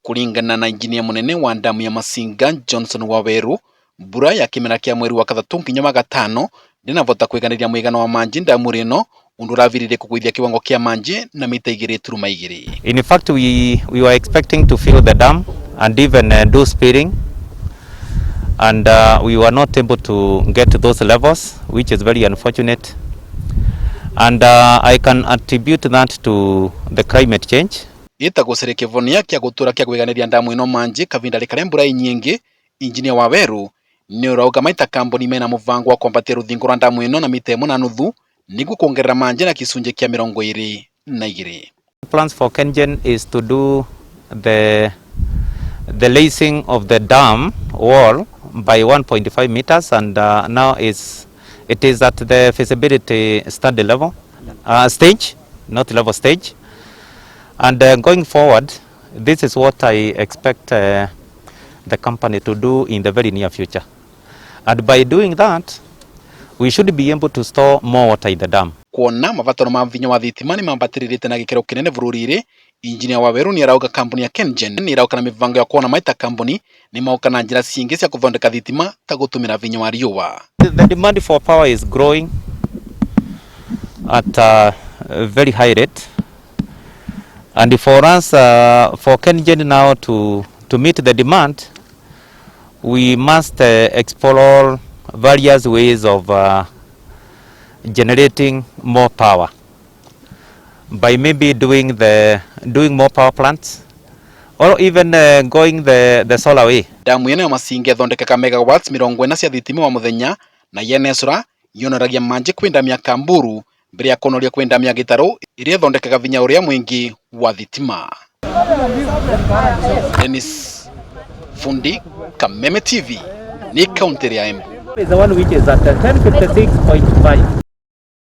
Kulingana na injinia munene wa damu ya Masinga Johnson Waweru, mbura ya kimera kia mweri wa gatatu nginya gatano ndinavota kwiganirira mwigano wa manji damu rino undu ravirire kugwithia kiwango kia manji na mita 2.2. In fact, we were expecting to fill the dam and even do speeding, and we were not able to get to those levels, which is very unfortunate. And I can attribute that to the climate change. Itagocere kivonia kia gutura kia kwiganirira damu ino manji kavinda rikare mbura nyingi. Injinia Waweru ni urauga maita kambuni mena mubango wa kwambatia ruthingo rwa damu ino na mita 1.5 niguo kuongerera manji na gicunji kia 22. Plans for KenGen is to do the lacing of the dam wall by 1.5 meters, and now it is at the feasibility study level stage, not level stage. And going forward, this is what I expect the company to do in the very near future. And by doing that, we should be able to store more water in the dam. Kuona mabataro ma vinya wa thitima ni mambatiririte na gikero kinene bururi-ini, injinia Waweru ni arauga kambuni ya KenGen ni irauka na mibango ya kuona maita kambuni ni mauka na njira ciingi cia guthondeka thitima ta gutumira vinya wa riua. The demand for power is growing at a very high rate, and for us, for KenGen now to meet the demand, we must explore various ways of generating more power by maybe doing more power plants, or even going the solar way. Damu ino ya Masinga ithondekaga megawatts 40 cia thitima wa muthenya na yenesura yonoragia manji kwenda miaka mburu mbere ya kunoria kwenda miaka gatatu iria ithondekaga vinya uria mwingi wa thitima. Dennis Fundi, Kameme TV, ni kaunti ya Embu. Is the one which is at 1056.5.